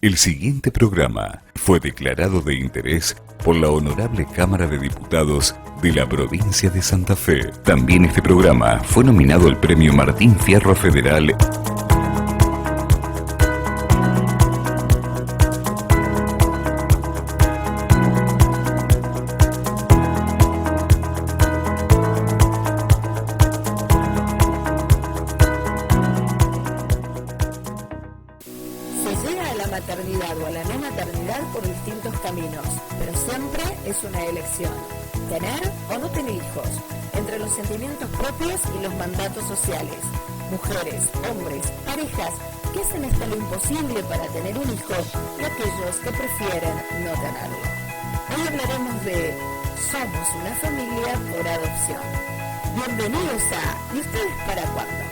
El siguiente programa fue declarado de interés por la Honorable Cámara de Diputados de la provincia de Santa Fe. También este programa fue nominado al Premio Martín Fierro Federal. Maternidad o a la no maternidad por distintos caminos, pero siempre es una elección. Tener o no tener hijos, entre los sentimientos propios y los mandatos sociales. Mujeres, hombres, parejas que hacen hasta lo imposible para tener un hijo y aquellos que prefieren no tenerlo. Hoy hablaremos de Somos una familia por adopción. Bienvenidos a ¿Y ustedes para cuándo?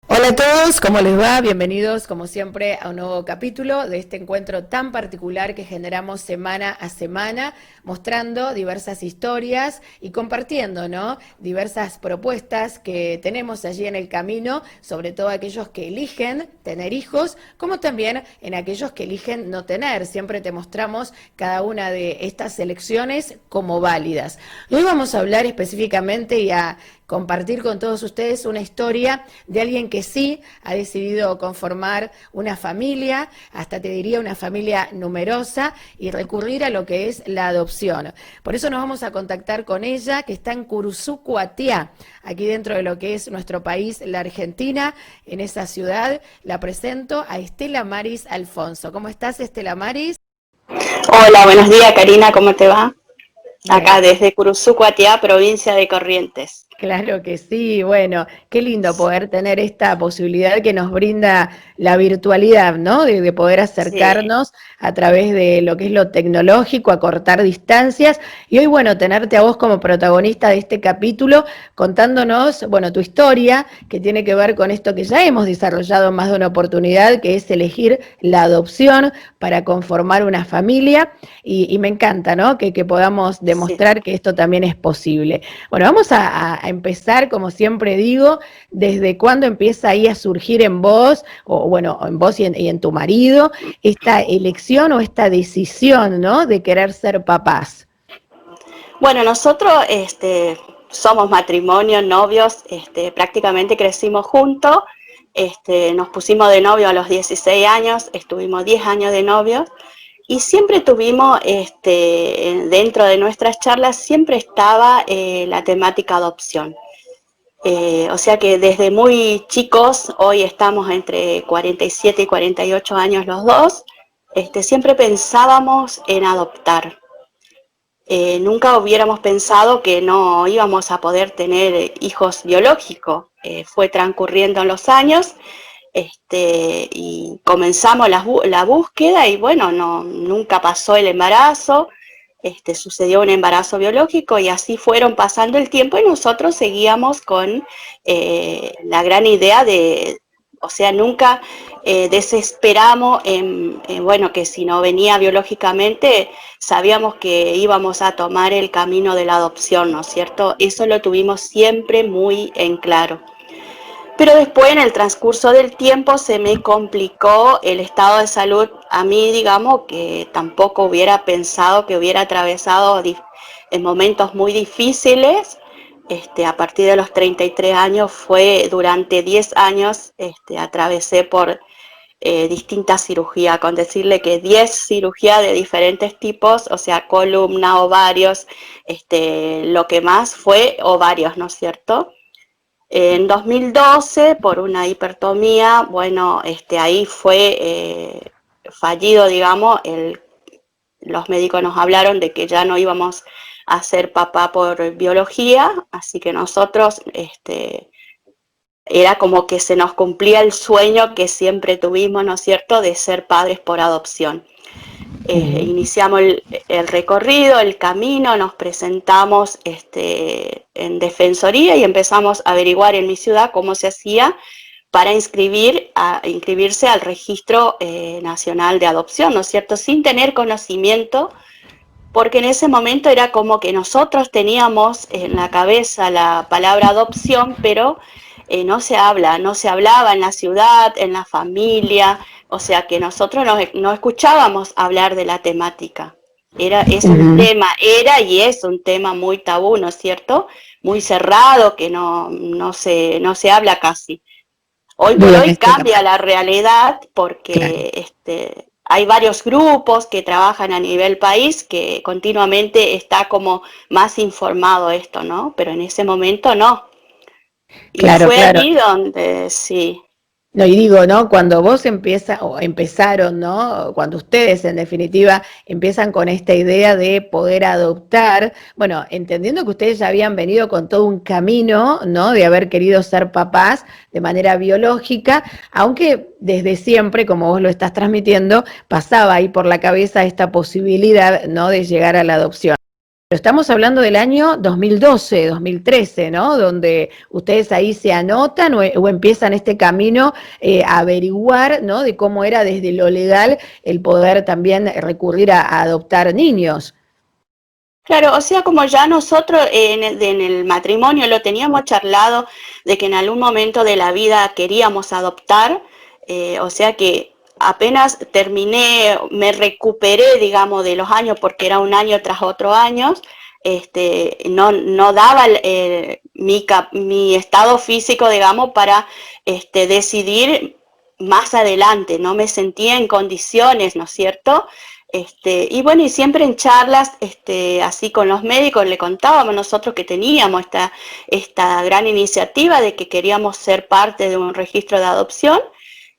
Hola a todos, ¿cómo les va? Bienvenidos como siempre a un nuevo capítulo de este encuentro tan particular que generamos semana a semana, mostrando diversas historias y compartiendo, ¿no?, diversas propuestas que tenemos allí en el camino, sobre todo aquellos que eligen tener hijos, como también en aquellos que eligen no tener. Siempre te mostramos cada una de estas elecciones como válidas. Hoy vamos a hablar específicamente y a compartir con todos ustedes una historia de alguien que sí ha decidido conformar una familia, hasta te diría una familia numerosa, y recurrir a lo que es la adopción. Por eso nos vamos a contactar con ella, que está en Curuzú, Cuatiá, aquí dentro de lo que es nuestro país, la Argentina. En esa ciudad la presento a Estela Maris Alfonso. ¿Cómo estás, Estela Maris? Hola, buenos días, Karina, ¿cómo te va? Acá desde Curuzú, Cuatiá, provincia de Corrientes. Claro que sí, bueno, qué lindo poder tener esta posibilidad que nos brinda la virtualidad, ¿no? De poder acercarnos a través de lo que es lo tecnológico, acortar distancias. Y hoy, bueno, tenerte a vos como protagonista de este capítulo, contándonos, bueno, tu historia, que tiene que ver con esto que ya hemos desarrollado en más de una oportunidad, que es elegir la adopción para conformar una familia. Y me encanta, ¿no?, que podamos demostrar que esto también es posible. Bueno, vamos a empezar, como siempre digo, desde cuándo empieza ahí a surgir en vos, o bueno, en vos y en tu marido, esta elección o esta decisión, ¿no?, de querer ser papás. Bueno, nosotros somos matrimonio, novios, prácticamente crecimos juntos, nos pusimos de novio a los 16 años, estuvimos 10 años de novios, y siempre tuvimos, dentro de nuestras charlas, siempre estaba la temática adopción. O sea que desde muy chicos, hoy estamos entre 47 y 48 años los dos, siempre pensábamos en adoptar. Nunca hubiéramos pensado que no íbamos a poder tener hijos biológicos. Fue transcurriendo los años, y comenzamos la búsqueda y bueno, nunca pasó el embarazo, sucedió un embarazo biológico y así fueron pasando el tiempo y nosotros seguíamos con la gran idea de, o sea, nunca desesperamos bueno, que si no venía biológicamente, sabíamos que íbamos a tomar el camino de la adopción, ¿no es cierto? Eso lo tuvimos siempre muy en claro. Pero después, en el transcurso del tiempo, se me complicó el estado de salud. A mí, digamos, que tampoco hubiera pensado que hubiera atravesado en momentos muy difíciles. A partir de los 33 años, fue durante 10 años, atravesé por distintas cirugías, con decirle que 10 cirugías de diferentes tipos, o sea, columna, ovarios, lo que más fue ovarios, ¿no es cierto? En 2012, por una hipertomía, bueno, ahí fue fallido, digamos, los médicos nos hablaron de que ya no íbamos a ser papá por biología, así que nosotros, era como que se nos cumplía el sueño que siempre tuvimos, ¿no es cierto?, de ser padres por adopción. Iniciamos el recorrido, el camino, nos presentamos en Defensoría y empezamos a averiguar en mi ciudad cómo se hacía para inscribirse al Registro Nacional de Adopción, ¿no es cierto? Sin tener conocimiento, porque en ese momento era como que nosotros teníamos en la cabeza la palabra adopción, pero no se hablaba en la ciudad, en la familia, o sea que nosotros no escuchábamos hablar de la temática. Es un tema, era y es un tema muy tabú, ¿no es cierto? Muy cerrado, que no se habla casi. Hoy por Bien, hoy cambia la realidad claro. porque hay varios grupos que trabajan a nivel país que continuamente está como más informado esto, ¿no? Pero en ese momento no. Y Claro, fue claro. allí donde sí. No, y digo, ¿no? Cuando vos o empezaron, ¿no? Cuando ustedes, en definitiva, empiezan con esta idea de poder adoptar, bueno, entendiendo que ustedes ya habían venido con todo un camino, ¿no? De haber querido ser papás de manera biológica, aunque desde siempre, como vos lo estás transmitiendo, pasaba ahí por la cabeza esta posibilidad, ¿no? De llegar a la adopción. Pero estamos hablando del año 2012, 2013, ¿no? Donde ustedes ahí se anotan o empiezan este camino a averiguar, ¿no? De cómo era desde lo legal el poder también recurrir a adoptar niños. Claro, o sea, como ya nosotros en el matrimonio lo teníamos charlado de que en algún momento de la vida queríamos adoptar, o sea que apenas terminé, me recuperé, digamos, de los años, porque era un año tras otro año, no daba mi estado físico, digamos, para decidir más adelante, no me sentía en condiciones, ¿no es cierto? Y bueno, y siempre en charlas, así con los médicos, le contábamos nosotros que teníamos esta gran iniciativa de que queríamos ser parte de un registro de adopción.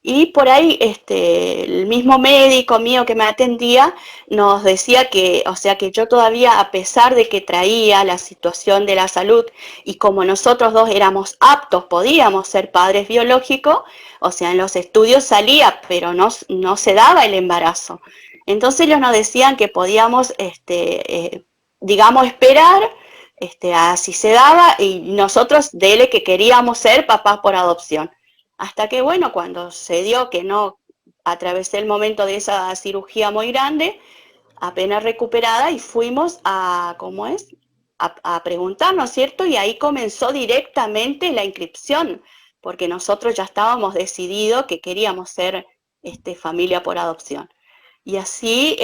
Y por ahí el mismo médico mío que me atendía nos decía que, o sea, que yo todavía, a pesar de que traía la situación de la salud y como nosotros dos éramos aptos, podíamos ser padres biológicos, o sea, en los estudios salía, pero no se daba el embarazo. Entonces ellos nos decían que podíamos, digamos, esperar así se daba y nosotros dele que queríamos ser papás por adopción. Hasta que, bueno, cuando se dio que no atravesé el momento de esa cirugía muy grande, apenas recuperada y fuimos ¿cómo es? A preguntar, ¿no es cierto? Y ahí comenzó directamente la inscripción, porque nosotros ya estábamos decididos que queríamos ser familia por adopción. Y así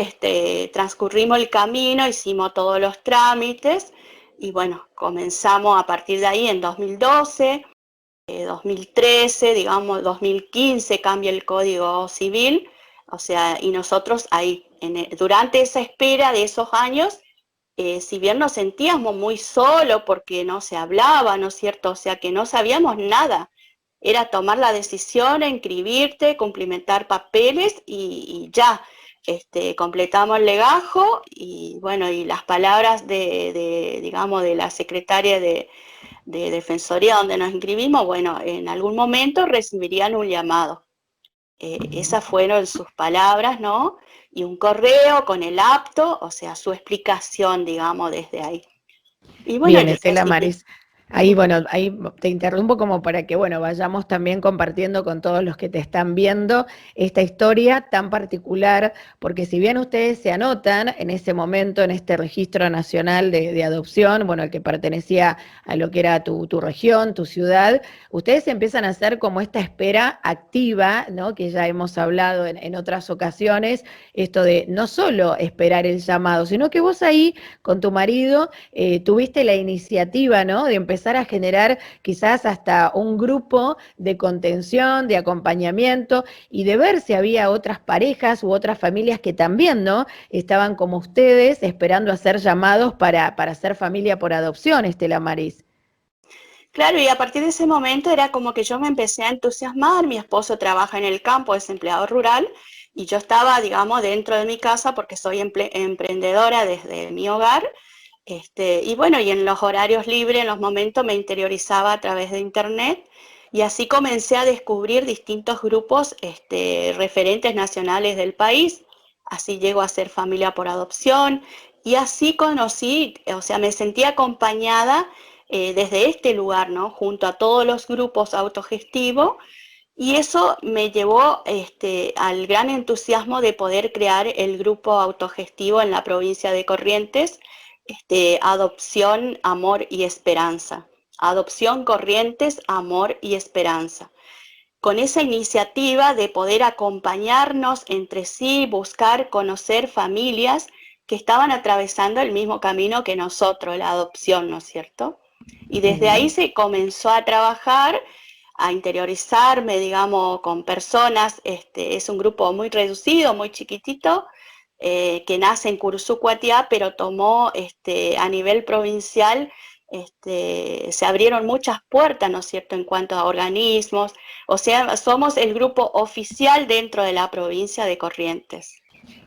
transcurrimos el camino, hicimos todos los trámites y bueno, comenzamos a partir de ahí en 2012, 2013, digamos 2015 cambia el Código Civil, o sea, y nosotros ahí, durante esa espera de esos años, si bien nos sentíamos muy solos porque no se hablaba, ¿no es cierto? O sea, que no sabíamos nada. Era tomar la decisión, inscribirte, cumplimentar papeles y ya. Completamos el legajo y bueno, y las palabras digamos, de la secretaria de Defensoría donde nos inscribimos, bueno, en algún momento recibirían un llamado. Esas fueron sus palabras, ¿no? Y un correo con el apto, o sea, su explicación, digamos, desde ahí. Y bueno, Bien, Estela así que Maris. Ahí, bueno, ahí te interrumpo como para que, bueno, vayamos también compartiendo con todos los que te están viendo esta historia tan particular, porque si bien ustedes se anotan en ese momento en este registro nacional de adopción, bueno, el que pertenecía a lo que era tu región, tu ciudad, ustedes empiezan a hacer como esta espera activa, ¿no? Que ya hemos hablado en otras ocasiones, esto de no solo esperar el llamado, sino que vos ahí con tu marido tuviste la iniciativa, ¿no? De empezar a generar quizás hasta un grupo de contención, de acompañamiento y de ver si había otras parejas u otras familias que también, ¿no? Estaban como ustedes esperando a ser llamados para ser familia por adopción, Estela Maris. claro, y a partir de ese momento era como que yo me empecé a entusiasmar, mi esposo trabaja en el campo, es empleado rural, y yo estaba, digamos, dentro de mi casa porque soy emprendedora desde mi hogar. Y bueno, y en los horarios libres, en los momentos, me interiorizaba a través de internet y así comencé a descubrir distintos grupos referentes nacionales del país. Así llego a ser familia por adopción y así conocí, o sea, me sentí acompañada desde este lugar, ¿no? Junto a todos los grupos autogestivos Y eso me llevó al gran entusiasmo de poder crear el grupo autogestivo en la provincia de Corrientes, Adopción, Amor y Esperanza. Adopción, Corrientes, Amor y Esperanza. Con esa iniciativa de poder acompañarnos entre sí, buscar, conocer familias que estaban atravesando el mismo camino que nosotros, la adopción, ¿no es cierto? Y desde ahí se comenzó a trabajar, a interiorizarme, digamos, con personas. Es un grupo muy reducido, muy chiquitito, que nace en Curuzú-Cuatiá, pero tomó a nivel provincial, se abrieron muchas puertas, ¿no es cierto?, en cuanto a organismos. O sea, somos el grupo oficial dentro de la provincia de Corrientes.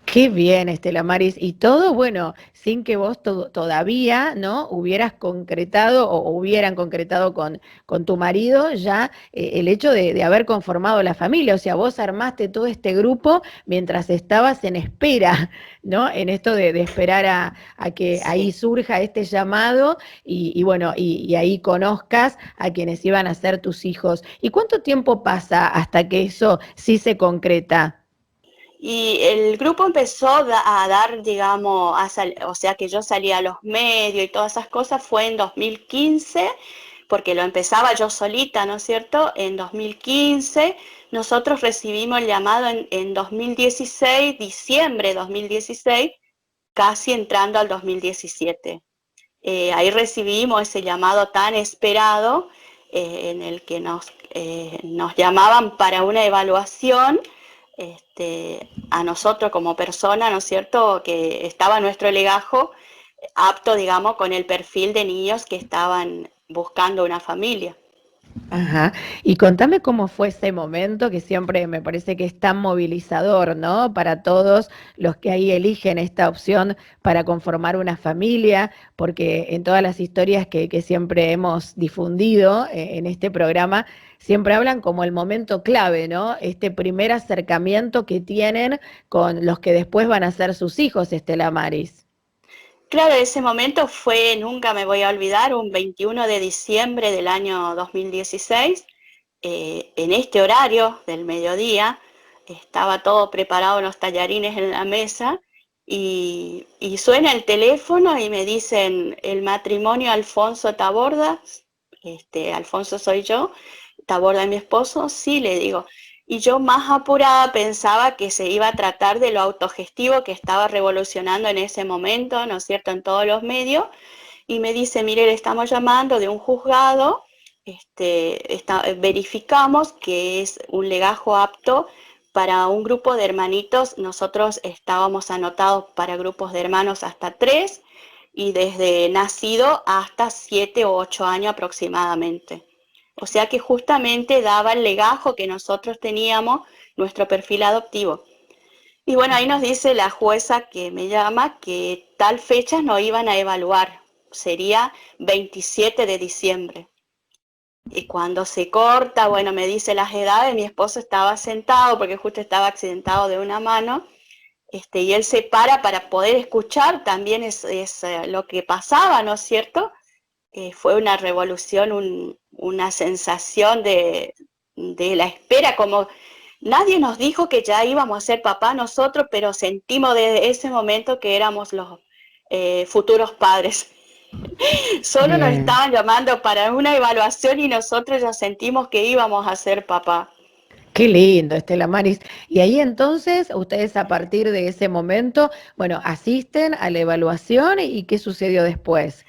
Qué bien, Estela Maris. Y todo, bueno, sin que vos todavía, ¿no? Hubieras concretado o hubieran concretado con tu marido ya el hecho de haber conformado la familia. O sea, vos armaste todo este grupo mientras estabas en espera, ¿no? En esto de esperar a que ahí Sí. surja este llamado y bueno, y ahí conozcas a quienes iban a ser tus hijos. ¿Y cuánto tiempo pasa hasta que eso sí se concreta? Y el grupo empezó a dar, digamos, o sea que yo salía a los medios y todas esas cosas, fue en 2015, porque lo empezaba yo solita, ¿no es cierto? En 2015 nosotros recibimos el llamado en 2016, diciembre de 2016, casi entrando al 2017. Ahí recibimos ese llamado tan esperado, en el que nos llamaban para una evaluación, a nosotros como persona, ¿no es cierto?, que estaba nuestro legajo apto, digamos, con el perfil de niños que estaban buscando una familia. Ajá. Y contame cómo fue ese momento que siempre me parece que es tan movilizador, ¿no? Para todos los que ahí eligen esta opción para conformar una familia, porque en todas las historias que siempre hemos difundido en este programa, siempre hablan como el momento clave, ¿no? Este primer acercamiento que tienen con los que después van a ser sus hijos, Estela Maris. Claro, ese momento fue, nunca me voy a olvidar, un 21 de diciembre del año 2016, en este horario del mediodía. Estaba todo preparado, los tallarines en la mesa, y suena el teléfono y me dicen: el matrimonio Alfonso Taborda. Alfonso soy yo, Taborda es mi esposo. Sí, le digo. Y yo, más apurada, pensaba que se iba a tratar de lo autogestivo que estaba revolucionando en ese momento, ¿no es cierto?, en todos los medios. Y me dice: mire, le estamos llamando de un juzgado, verificamos que es un legajo apto para un grupo de hermanitos. Nosotros estábamos anotados para grupos de hermanos hasta 3, y desde nacido hasta 7 o 8 años aproximadamente. O sea que justamente daba el legajo que nosotros teníamos, nuestro perfil adoptivo. Y bueno, ahí nos dice la jueza que me llama que tal fecha no iban a evaluar, sería 27 de diciembre. Y cuando se corta, bueno, me dice las edades. Mi esposo estaba sentado porque justo estaba accidentado de una mano, y él se para poder escuchar también lo que pasaba, ¿no es cierto? Fue una revolución, una sensación de la espera, como nadie nos dijo que ya íbamos a ser papá nosotros, pero sentimos desde ese momento que éramos los futuros padres. Solo nos Bien. estaban llamando para una evaluación y nosotros ya sentimos que íbamos a ser papá. Qué lindo, Estela Maris. Y ahí entonces, ustedes a partir de ese momento, bueno, asisten a la evaluación y ¿qué sucedió después?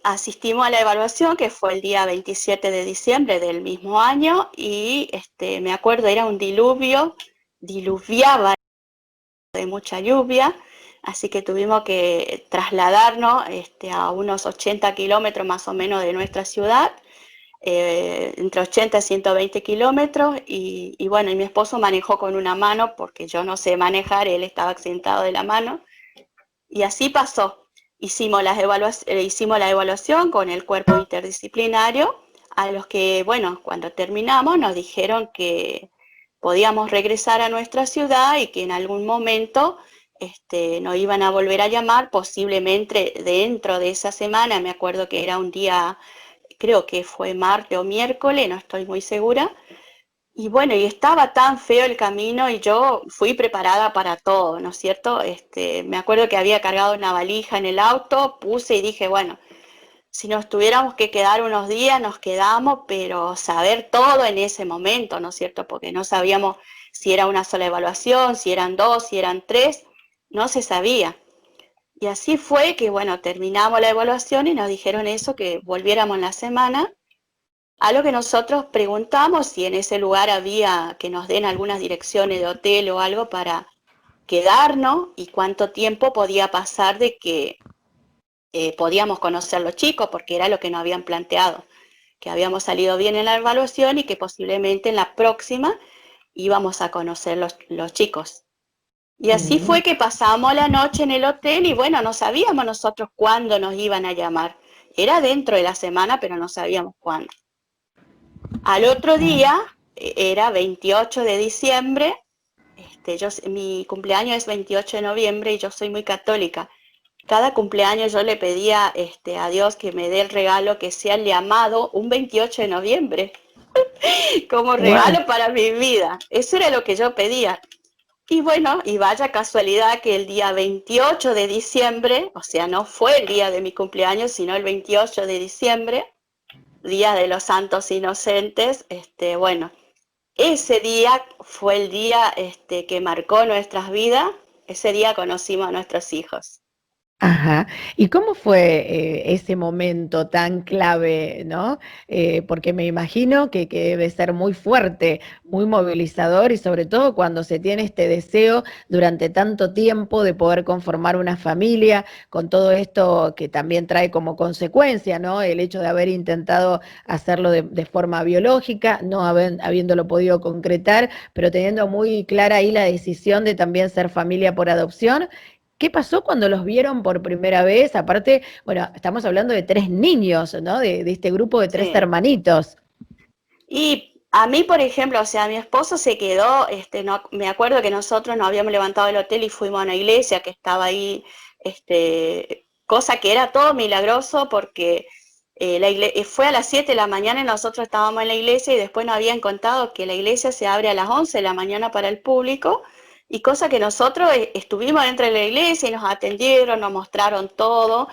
Asistimos a la evaluación, que fue el día 27 de diciembre del mismo año, y me acuerdo, era un diluvio, diluviaba de mucha lluvia, así que tuvimos que trasladarnos a unos 80 kilómetros más o menos de nuestra ciudad, entre 80 y 120 kilómetros, y bueno, y mi esposo manejó con una mano, porque yo no sé manejar, él estaba accidentado de la mano, y así pasó. Hicimos la evaluación con el cuerpo interdisciplinario, a los que, bueno, cuando terminamos nos dijeron que podíamos regresar a nuestra ciudad y que en algún momento nos iban a volver a llamar, posiblemente dentro de esa semana. Me acuerdo que era un día, creo que fue martes o miércoles, no estoy muy segura. Y bueno, y estaba tan feo el camino y yo fui preparada para todo, ¿no es cierto? Me acuerdo que había cargado una valija en el auto, puse y dije, bueno, si nos tuviéramos que quedar unos días, nos quedamos, pero saber todo en ese momento, ¿no es cierto? Porque no sabíamos si era una sola evaluación, si eran dos, si eran tres, no se sabía. Y así fue que, bueno, terminamos la evaluación y nos dijeron eso, que volviéramos en la semana. A lo que nosotros preguntamos si en ese lugar había que nos den algunas direcciones de hotel o algo para quedarnos y cuánto tiempo podía pasar de que podíamos conocer los chicos, porque era lo que nos habían planteado, que habíamos salido bien en la evaluación y que posiblemente en la próxima íbamos a conocer los chicos. Y así Mm. fue que pasamos la noche en el hotel y bueno, no sabíamos nosotros cuándo nos iban a llamar. Era dentro de la semana, pero no sabíamos cuándo. Al otro día, era 28 de diciembre, mi cumpleaños es 28 de noviembre y yo soy muy católica. Cada cumpleaños yo le pedía a Dios que me dé el regalo que sea el llamado un 28 de noviembre, como Wow. regalo para mi vida. Eso era lo que yo pedía. Y bueno, y vaya casualidad que el día 28 de diciembre, o sea, no fue el día de mi cumpleaños, sino el 28 de diciembre, Día de los Santos Inocentes, bueno, ese día fue el día que marcó nuestras vidas. Ese día conocimos a nuestros hijos. Ajá. ¿Y cómo fue ese momento tan clave, ¿no? Porque me imagino que debe ser muy fuerte, muy movilizador y sobre todo cuando se tiene este deseo durante tanto tiempo de poder conformar una familia, con todo esto que también trae como consecuencia, ¿no? El hecho de haber intentado hacerlo de forma biológica, no habiéndolo podido concretar, pero teniendo muy clara ahí la decisión de también ser familia por adopción. ¿Qué pasó cuando los vieron por primera vez? Aparte, bueno, estamos hablando de tres niños, ¿no? De este grupo de tres Sí. hermanitos. Y a mí, por ejemplo, o sea, mi esposo se quedó, no, me acuerdo que nosotros nos habíamos levantado del hotel y fuimos a una iglesia que estaba ahí, cosa que era todo milagroso porque fue a las 7 de la mañana y nosotros estábamos en la iglesia y después nos habían contado que la iglesia se abre a las 11 de la mañana para el público y cosa que nosotros estuvimos dentro de la iglesia y nos atendieron, nos mostraron todo.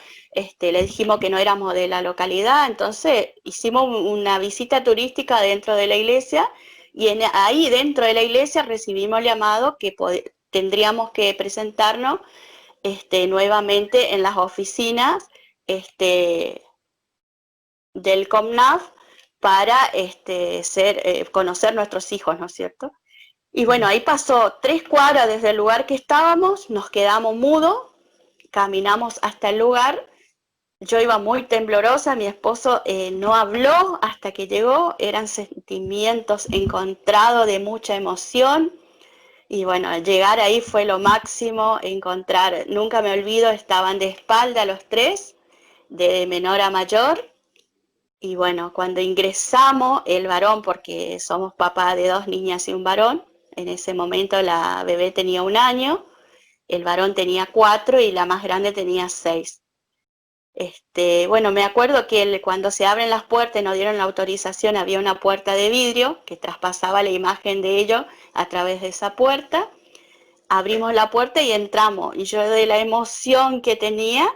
Le dijimos que no éramos de la localidad, entonces hicimos una visita turística dentro de la iglesia y ahí dentro de la iglesia recibimos el llamado que tendríamos que presentarnos nuevamente en las oficinas este, del COMNAF para conocer nuestros hijos, ¿no es cierto? Y bueno, ahí pasó 3 cuadras desde el lugar que estábamos, nos quedamos mudos, caminamos hasta el lugar. Yo iba muy temblorosa, mi esposo no habló hasta que llegó, eran sentimientos encontrados de mucha emoción y bueno, llegar ahí fue lo máximo, encontrar, nunca me olvido, estaban de espalda los tres, de menor a mayor y bueno, cuando ingresamos, el varón, porque somos papá de 2 niñas y un varón, en ese momento la bebé tenía 1 año, el varón tenía 4 y la más grande tenía 6. Bueno, me acuerdo que cuando se abren las puertas y nos dieron la autorización, había una puerta de vidrio que traspasaba la imagen de ellos a través de esa puerta. Abrimos la puerta y entramos. Y yo de la emoción que tenía,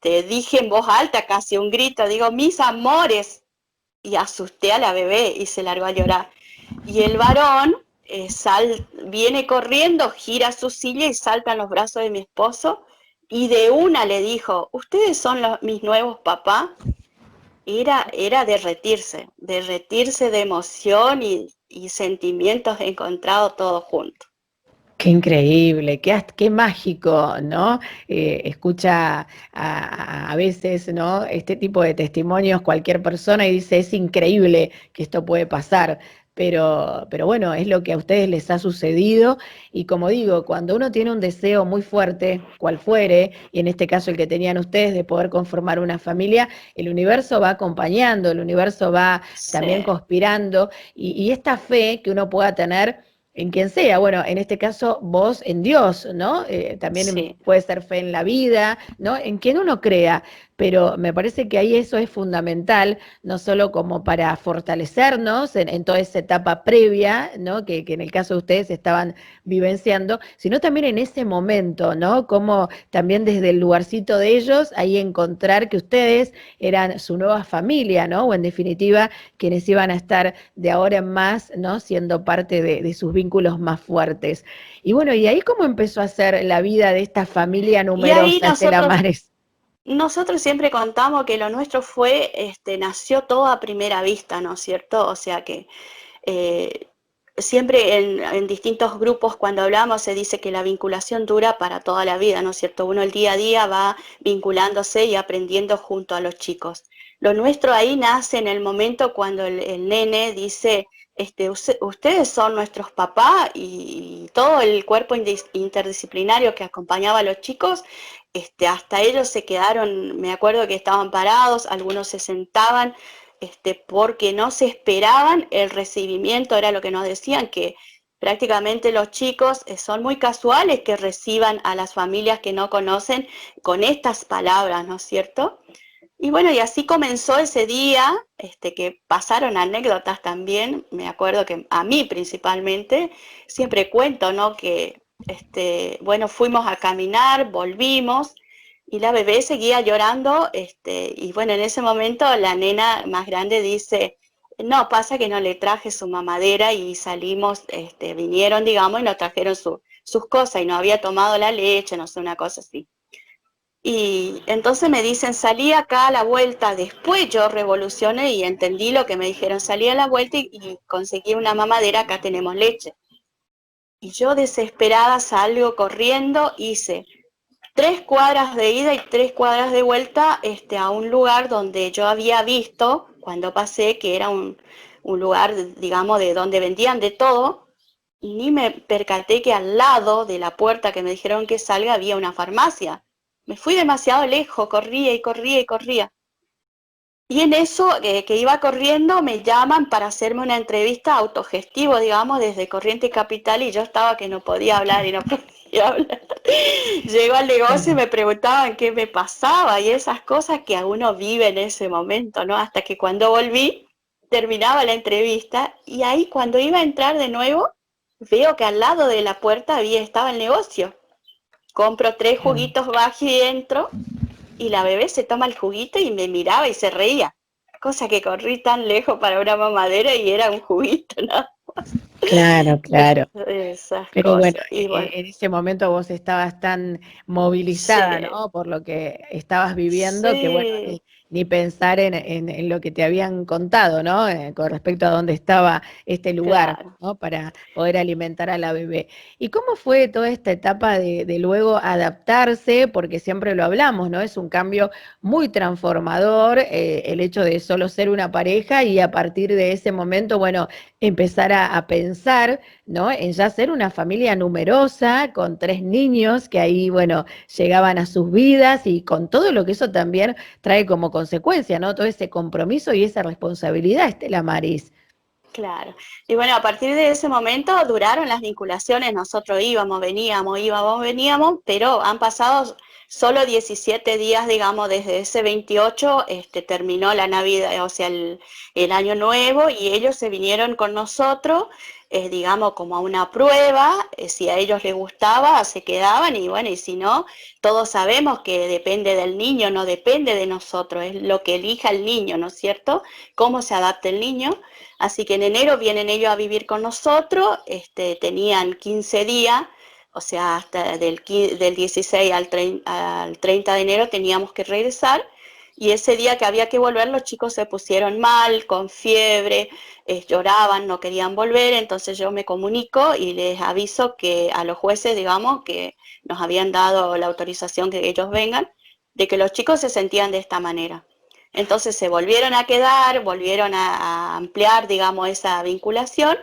dije en voz alta, casi un grito, digo, mis amores. Y asusté a la bebé y se largó a llorar. Y el varón viene corriendo, gira su silla y salta en los brazos de mi esposo y de una le dijo, ¿ustedes son mis nuevos papás? Era derretirse de emoción y sentimientos encontrados todos juntos. Qué increíble, qué mágico, ¿no? Escucha a veces, ¿no? Este tipo de testimonios cualquier persona y dice, es increíble que esto puede pasar, pero bueno, es lo que a ustedes les ha sucedido y como digo, cuando uno tiene un deseo muy fuerte, cual fuere, y en este caso el que tenían ustedes de poder conformar una familia, el universo va acompañando, el universo va Sí, también conspirando y esta fe que uno pueda tener en quien sea, bueno, en este caso vos en Dios, ¿no? También sí, puede ser fe en la vida, ¿no? En quien uno crea, pero me parece que ahí eso es fundamental, no solo como para fortalecernos en toda esa etapa previa, ¿no? Que en el caso de ustedes estaban vivenciando, sino también en ese momento, ¿no? Como también desde el lugarcito de ellos, ahí encontrar que ustedes eran su nueva familia, ¿no? O en definitiva, quienes iban a estar de ahora en más, ¿no? Siendo parte de sus vínculos más fuertes. Y bueno, ¿y ahí cómo empezó a ser la vida de esta familia Y ahí numerosa, Estela Mares? nosotros siempre contamos que lo nuestro fue, nació todo a primera vista, ¿no es cierto? O sea que eh, siempre en distintos grupos cuando hablamos se dice que la vinculación dura para toda la vida, ¿no es cierto? Uno el día a día va vinculándose y aprendiendo junto a los chicos. Lo nuestro ahí nace en el momento cuando el nene dice, ustedes son nuestros papás y todo el cuerpo interdisciplinario que acompañaba a los chicos, hasta ellos se quedaron, me acuerdo que estaban parados, algunos se sentaban, porque no se esperaban el recibimiento, era lo que nos decían, que prácticamente los chicos son muy casuales que reciban a las familias que no conocen con estas palabras, ¿no es cierto? Y bueno, y así comenzó ese día, que pasaron anécdotas también, me acuerdo que a mí principalmente, siempre cuento, ¿no? Que, bueno, fuimos a caminar, volvimos, y la bebé seguía llorando, y bueno, en ese momento la nena más grande dice, no, pasa que no le traje su mamadera y salimos, vinieron, digamos, y nos trajeron sus cosas y no había tomado la leche, no sé, una cosa así. Y entonces me dicen, salí acá a la vuelta, después yo revolucioné y entendí lo que me dijeron, salí a la vuelta y conseguí una mamadera, acá tenemos leche. Y yo desesperada salgo corriendo, hice 3 cuadras de ida y 3 cuadras de vuelta, a un lugar donde yo había visto cuando pasé que era un lugar, digamos, de donde vendían de todo, y ni me percaté que al lado de la puerta que me dijeron que salga había una farmacia. Me fui demasiado lejos, corría y corría y corría. Y en eso, que iba corriendo, me llaman para hacerme una entrevista autogestivo, digamos, desde Corrientes Capital, y yo estaba que no podía hablar y no podía hablar. Llego al negocio y me preguntaban qué me pasaba y esas cosas que a uno vive en ese momento, ¿no? Hasta que cuando volví, terminaba la entrevista y ahí cuando iba a entrar de nuevo, veo que al lado de la puerta estaba el negocio. Compro 3 juguitos Baji dentro y la bebé se toma el juguito y me miraba y se reía. Cosa que corrí tan lejos para una mamadera y era un juguito, ¿no? Claro, claro. Esas Pero bueno, cosas. Y bueno, en ese momento vos estabas tan movilizada, sí, ¿no? Por lo que estabas viviendo, que bueno, sí, ni pensar en lo que te habían contado, ¿no? Con respecto a dónde estaba este lugar, claro. ¿no? Para poder alimentar a la bebé. ¿Y cómo fue toda esta etapa de luego adaptarse? Porque siempre lo hablamos, ¿no? Es un cambio muy transformador, el hecho de solo ser una pareja y a partir de ese momento, bueno, empezar a pensar, ¿no? En ya ser una familia numerosa, con 3 niños que ahí, bueno, llegaban a sus vidas y con todo lo que eso también trae como consecuencia, ¿no? Todo ese compromiso y esa responsabilidad, Estela Maris. Claro. Y bueno, a partir de ese momento duraron las vinculaciones, nosotros íbamos, veníamos, pero han pasado solo 17 días, digamos, desde ese 28, terminó la Navidad, o sea, el Año Nuevo, y ellos se vinieron con nosotros, digamos, como a una prueba, si a ellos les gustaba, se quedaban, y bueno, y si no, todos sabemos que depende del niño, no depende de nosotros, es lo que elija el niño, ¿no es cierto? Cómo se adapta el niño. Así que en enero vienen ellos a vivir con nosotros, tenían 15 días, o sea, hasta del 16 al 30 de enero teníamos que regresar, y ese día que había que volver los chicos se pusieron mal, con fiebre, lloraban, no querían volver, entonces yo me comunico y les aviso que a los jueces, digamos, que nos habían dado la autorización que ellos vengan, de que los chicos se sentían de esta manera. Entonces se volvieron a quedar, volvieron a ampliar, digamos, esa vinculación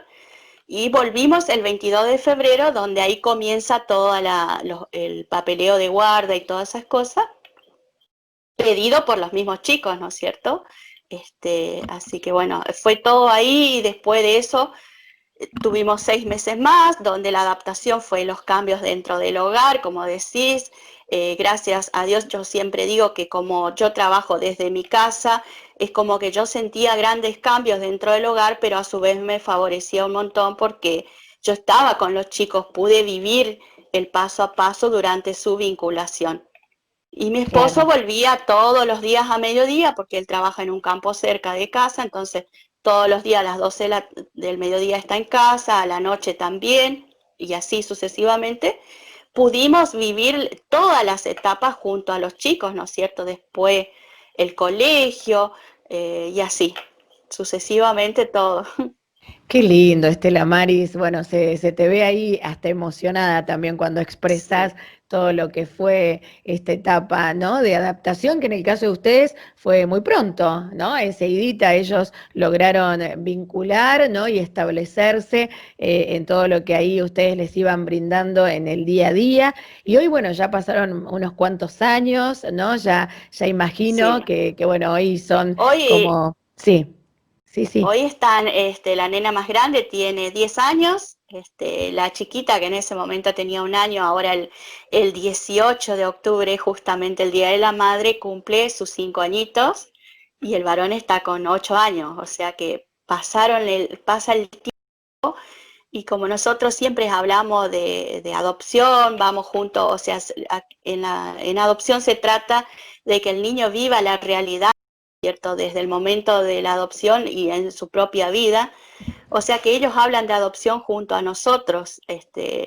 y volvimos el 22 de febrero, donde ahí comienza todo el papeleo de guarda y todas esas cosas, pedido por los mismos chicos, ¿no es cierto? Así que bueno, fue todo ahí y después de eso Tuvimos 6 meses más, donde la adaptación fue los cambios dentro del hogar, como decís. Gracias a Dios, yo siempre digo que como yo trabajo desde mi casa, es como que yo sentía grandes cambios dentro del hogar, pero a su vez me favorecía un montón porque yo estaba con los chicos, pude vivir el paso a paso durante su vinculación. Y mi esposo Claro. volvía todos los días a mediodía, porque él trabaja en un campo cerca de casa, entonces todos los días a las 12 del mediodía está en casa, a la noche también, y así sucesivamente. Pudimos vivir todas las etapas junto a los chicos, ¿no es cierto? Después el colegio, y así, sucesivamente todo. Qué lindo, Estela Maris. Bueno, se te ve ahí hasta emocionada también cuando expresas Sí, todo lo que fue esta etapa, ¿no? De adaptación, que en el caso de ustedes fue muy pronto, ¿no? Enseguidita ellos lograron vincular, ¿no? Y establecerse en todo lo que ahí ustedes les iban brindando en el día a día. Y hoy, bueno, ya pasaron unos cuantos años, ¿no? Ya sí. imagino que bueno, hoy son Hoy como, sí, sí, sí. Hoy están, la nena más grande tiene 10 años, la chiquita que en ese momento tenía 1 año, ahora el 18 de octubre, justamente el Día de la Madre, cumple sus 5 añitos y el varón está con 8 años, o sea que pasa el tiempo y como nosotros siempre hablamos de adopción, vamos juntos, o sea, en adopción se trata de que el niño viva la realidad, ¿cierto? Desde el momento de la adopción y en su propia vida. O sea que ellos hablan de adopción junto a nosotros,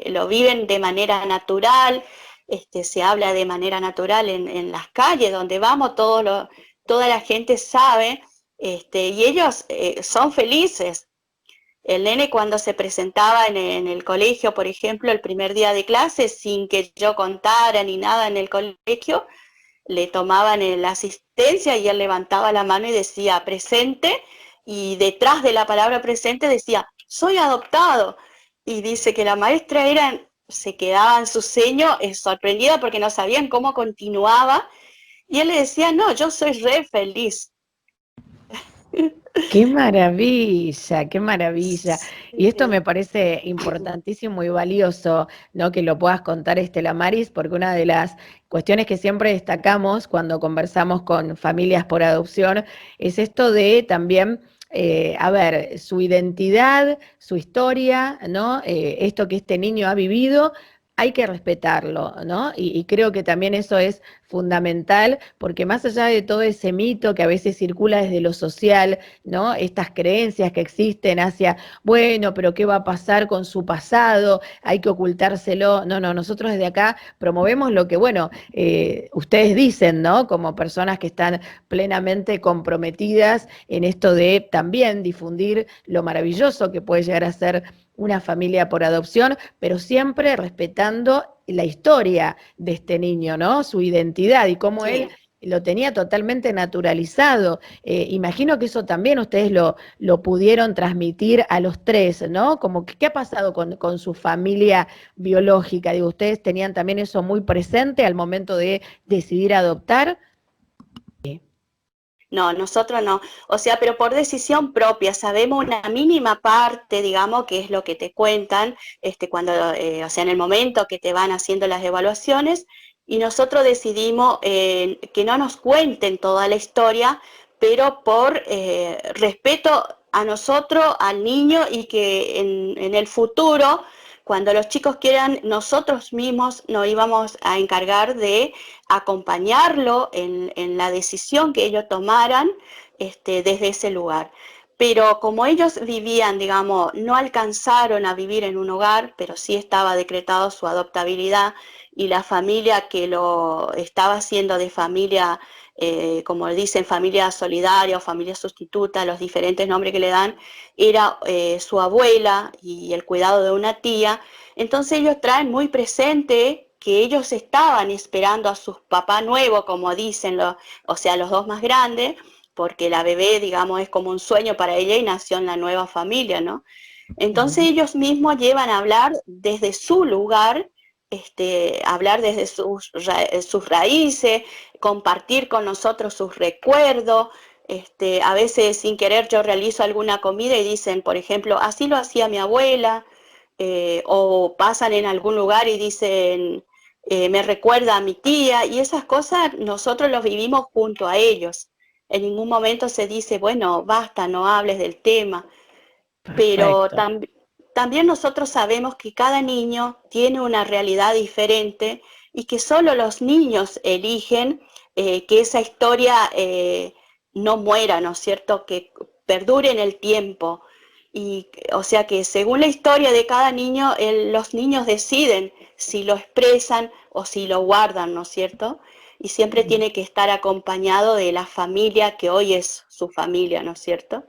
lo viven de manera natural, se habla de manera natural en las calles donde vamos, toda la gente sabe, y ellos son felices. El nene cuando se presentaba en el colegio, por ejemplo, el primer día de clase, sin que yo contara ni nada en el colegio, le tomaban la asistencia y él levantaba la mano y decía presente, y detrás de la palabra presente decía soy adoptado. Y dice que la maestra se quedaba en su ceño sorprendida porque no sabían cómo continuaba, y él le decía, no, yo soy re feliz. Qué maravilla, qué maravilla. Y esto Sí. me parece importantísimo y valioso, ¿no? Que lo puedas contar, Estela Maris, porque una de las cuestiones que siempre destacamos cuando conversamos con familias por adopción es esto de también, a ver, su identidad, su historia, ¿no? Esto que este niño ha vivido. Hay que respetarlo, ¿no? Y creo que también eso es fundamental, porque más allá de todo ese mito que a veces circula desde lo social, ¿no? Estas creencias que existen hacia, bueno, pero ¿qué va a pasar con su pasado? Hay que ocultárselo. No, no, nosotros desde acá promovemos lo que, bueno, ustedes dicen, ¿no? Como personas que están plenamente comprometidas en esto de también difundir lo maravilloso que puede llegar a ser una familia por adopción, pero siempre respetando la historia de este niño, ¿no? Su identidad y cómo él Sí. lo tenía totalmente naturalizado. Imagino que eso también ustedes lo pudieron transmitir a los tres, ¿no? Como que, ¿qué ha pasado con su familia biológica? Digo, ¿ustedes tenían también eso muy presente al momento de decidir adoptar? No, nosotros no. O sea, pero por decisión propia, sabemos una mínima parte, digamos, que es lo que te cuentan, cuando, o sea, en el momento que te van haciendo las evaluaciones, y nosotros decidimos que no nos cuenten toda la historia, pero por respeto a nosotros, al niño, y que en el futuro, cuando los chicos quieran, nosotros mismos nos íbamos a encargar de acompañarlo en la decisión que ellos tomaran, desde ese lugar. Pero como ellos vivían, digamos, no alcanzaron a vivir en un hogar, pero sí estaba decretado su adoptabilidad, y la familia que lo estaba haciendo de familia, como dicen, familia solidaria o familia sustituta, los diferentes nombres que le dan, era su abuela y el cuidado de una tía. Entonces ellos traen muy presente que ellos estaban esperando a sus papás nuevos, como dicen, o sea, los dos más grandes, porque la bebé, digamos, es como un sueño para ella y nació en la nueva familia, ¿no? Entonces ellos mismos llevan a hablar desde su lugar, hablar desde sus raíces, compartir con nosotros sus recuerdos, A veces sin querer yo realizo alguna comida y dicen, por ejemplo, así lo hacía mi abuela, o pasan en algún lugar y dicen, me recuerda a mi tía, y esas cosas nosotros los vivimos junto a ellos. En ningún momento se dice, bueno, basta, no hables del tema, pero Perfecto. también nosotros sabemos que cada niño tiene una realidad diferente y que solo los niños eligen que esa historia no muera, ¿no es cierto? Que perdure en el tiempo. Y, o sea que según la historia de cada niño, los niños deciden si lo expresan o si lo guardan, ¿no es cierto? Y siempre tiene que estar acompañado de la familia que hoy es su familia, ¿no es cierto?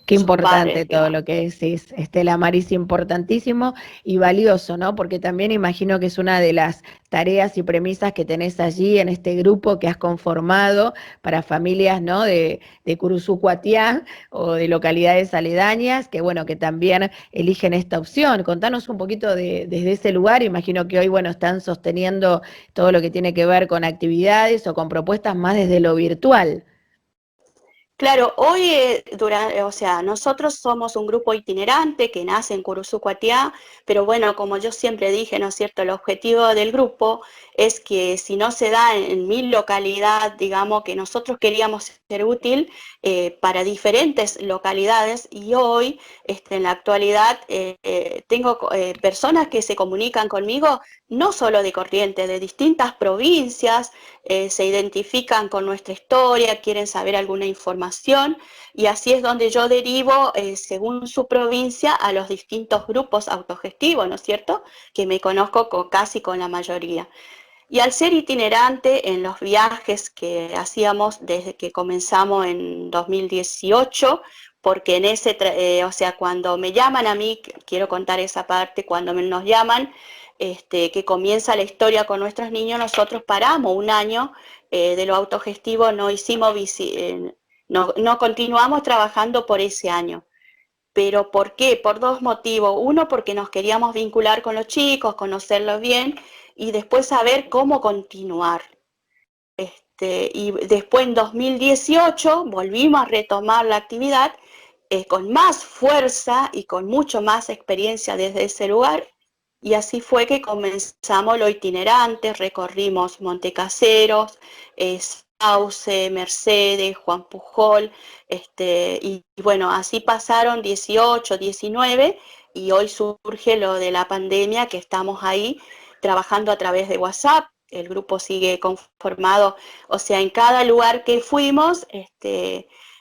Qué Sus padres, importante todo digamos. lo que decís, Estela Maris, importantísimo y valioso, ¿no? Porque también imagino que es una de las tareas y premisas que tenés allí en este grupo que has conformado para familias, ¿no? De Curuzucuatiá o de localidades aledañas, que bueno, que también eligen esta opción. Contanos un poquito desde ese lugar, imagino que hoy, bueno, están sosteniendo todo lo que tiene que ver con actividades o con propuestas más desde lo virtual. Claro, hoy, o sea, nosotros somos un grupo itinerante que nace en Curuzucuatiá, pero bueno, como yo siempre dije, ¿no es cierto? El objetivo del grupo es que si no se da en mi localidad, digamos que nosotros queríamos ser útil para diferentes localidades y hoy, en la actualidad, tengo personas que se comunican conmigo no solo de Corrientes, de distintas provincias, se identifican con nuestra historia, quieren saber alguna información y así es donde yo derivo, según su provincia, a los distintos grupos autogestivos, ¿no es cierto? Que me conozco casi con la mayoría. Y al ser itinerante en los viajes que hacíamos desde que comenzamos en 2018, porque en ese, o sea, cuando me llaman a mí, quiero contar esa parte, cuando nos llaman, que comienza la historia con nuestros niños, nosotros paramos un año de lo autogestivo, no hicimos, no continuamos trabajando por ese año. ¿Pero por qué? Por dos motivos. Uno, porque nos queríamos vincular con los chicos, conocerlos bien y después saber cómo continuar. Y después en 2018 volvimos a retomar la actividad con más fuerza y con mucho más experiencia desde ese lugar. Y así fue que comenzamos lo itinerante, recorrimos Montecaseros, Sauce, Mercedes, Juan Pujol, y bueno, así pasaron 18, 19 y hoy surge lo de la pandemia que estamos ahí trabajando a través de WhatsApp. El grupo sigue conformado, o sea, en cada lugar que fuimos,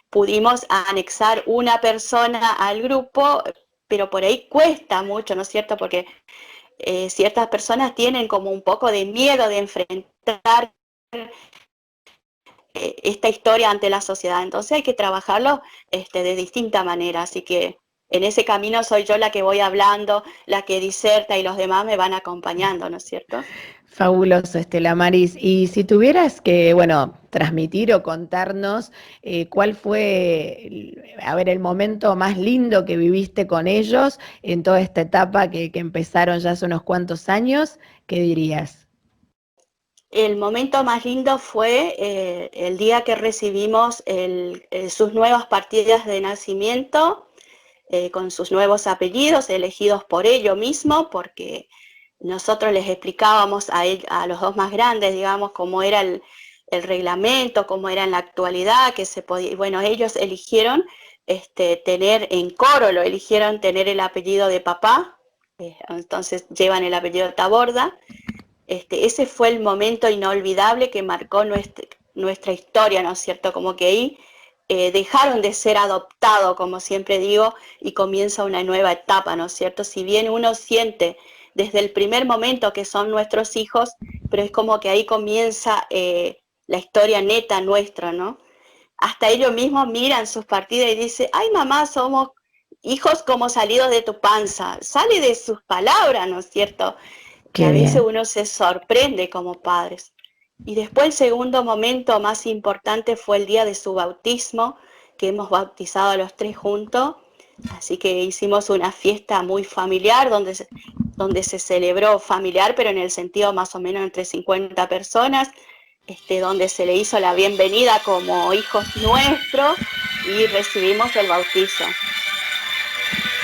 pudimos anexar una persona al grupo, pero por ahí cuesta mucho, ¿no es cierto? Porque ciertas personas tienen como un poco de miedo de enfrentar esta historia ante la sociedad, entonces hay que trabajarlo de distinta manera, así que en ese camino soy yo la que voy hablando, la que diserta y los demás me van acompañando, ¿no es cierto? Fabuloso, Estela Maris. Y si tuvieras que, bueno, transmitir o contarnos cuál fue, a ver, el momento más lindo que viviste con ellos en toda esta etapa que empezaron ya hace unos cuantos años, ¿qué dirías? El momento más lindo fue el día que recibimos sus nuevas partidas de nacimiento, con sus nuevos apellidos, elegidos por ellos mismos, porque nosotros les explicábamos a los dos más grandes, digamos, cómo era el reglamento, cómo era en la actualidad, que se podía, bueno, ellos eligieron tener en coro, lo eligieron tener el apellido de papá, entonces llevan el apellido de Taborda. Ese fue el momento inolvidable que marcó nuestra historia, ¿no es cierto? Como que ahí dejaron de ser adoptados, como siempre digo, y comienza una nueva etapa, ¿no es cierto? Si bien uno siente desde el primer momento que son nuestros hijos, pero es como que ahí comienza la historia neta nuestra, ¿no? Hasta ellos mismos miran sus partidas y dicen, ay mamá, somos hijos como salidos de tu panza. Sale de sus palabras, ¿no es cierto? Que a Qué veces bien. uno se sorprende como padres. Y después el segundo momento más importante fue el día de su bautismo, que hemos bautizado a los tres juntos. Así que hicimos una fiesta muy familiar, donde se celebró familiar, pero en el sentido más o menos entre 50 personas. donde se le hizo la bienvenida como hijos nuestros y recibimos el bautizo.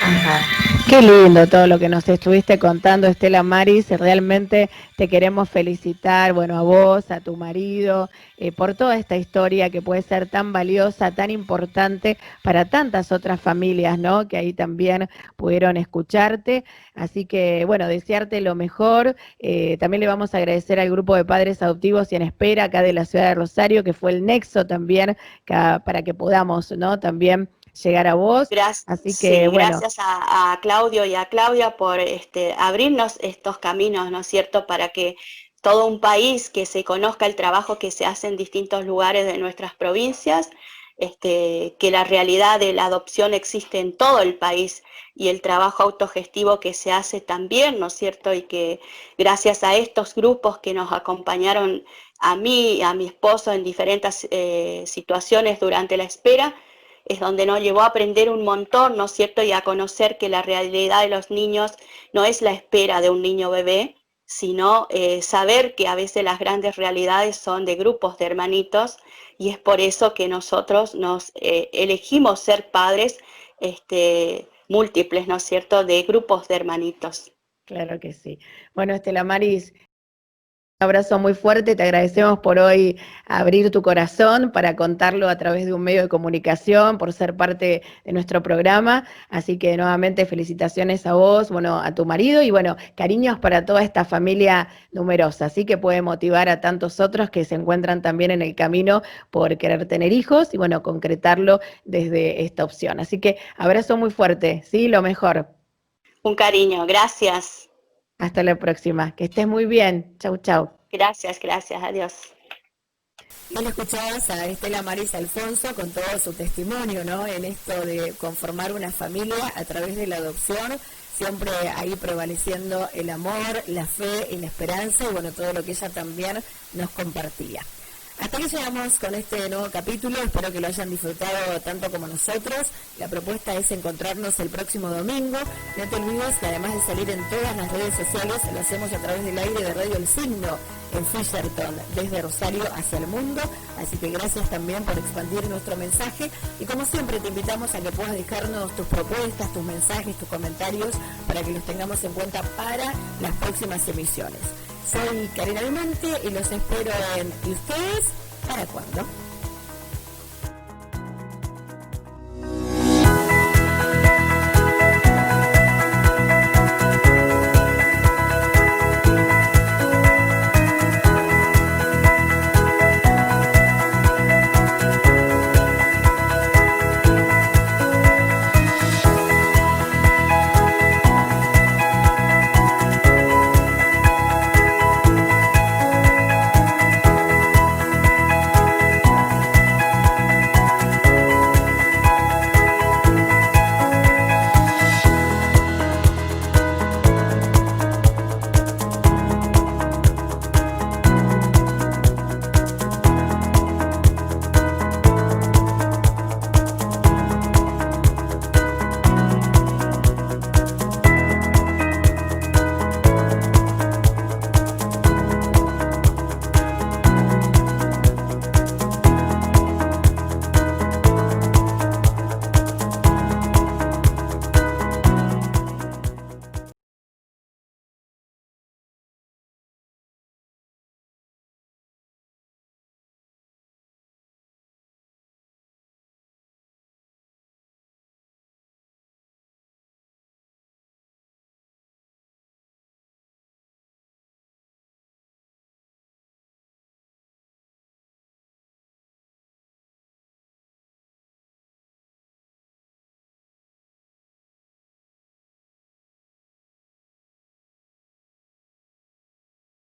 Ajá. Qué lindo todo lo que nos estuviste contando, Estela Maris. Realmente te queremos felicitar, bueno, a vos, a tu marido, por toda esta historia que puede ser tan valiosa, tan importante para tantas otras familias, ¿no? Que ahí también pudieron escucharte. Así que, bueno, desearte lo mejor. También le vamos a agradecer al grupo de padres adoptivos y en espera acá de la ciudad de Rosario, que fue el nexo también para que podamos, ¿no? También llegar a vos. Así que, bueno. Gracias a Claudio y a Claudia por abrirnos estos caminos, ¿no es cierto?, para que todo un país que se conozca el trabajo que se hace en distintos lugares de nuestras provincias, que la realidad de la adopción existe en todo el país y el trabajo autogestivo que se hace también, ¿no es cierto?, y que gracias a estos grupos que nos acompañaron a mí y a mi esposo en diferentes situaciones durante la espera, es donde nos llevó a aprender un montón, ¿no es cierto?, y a conocer que la realidad de los niños no es la espera de un niño bebé, sino saber que a veces las grandes realidades son de grupos de hermanitos, y es por eso que nosotros nos elegimos ser padres múltiples, ¿no es cierto?, de grupos de hermanitos. Claro que sí. Bueno, Estela Maris, un abrazo muy fuerte, te agradecemos por hoy abrir tu corazón para contarlo a través de un medio de comunicación, por ser parte de nuestro programa, así que nuevamente felicitaciones a vos, bueno, a tu marido y bueno, cariños para toda esta familia numerosa, así que puede motivar a tantos otros que se encuentran también en el camino por querer tener hijos y bueno, concretarlo desde esta opción. Así que abrazo muy fuerte, ¿sí? Lo mejor. Un cariño, gracias. Hasta la próxima, que estés muy bien. Chau, chau. Gracias, adiós. Bueno, escuchabas a Estela Maris Alfonso con todo su testimonio, ¿no? En esto de conformar una familia a través de la adopción, siempre ahí prevaleciendo el amor, la fe y la esperanza, y bueno, todo lo que ella también nos compartía. Hasta aquí llegamos con este nuevo capítulo, espero que lo hayan disfrutado tanto como nosotros. La propuesta es encontrarnos el próximo domingo. No te olvides que además de salir en todas las redes sociales, lo hacemos a través del aire de Radio El Signo, en Fisherton, desde Rosario hacia el mundo. Así que gracias también por expandir nuestro mensaje. Y como siempre te invitamos a que puedas dejarnos tus propuestas, tus mensajes, tus comentarios, para que los tengamos en cuenta para las próximas emisiones. Soy Karina Almonte y los espero en ¿Y ustedes para cuándo?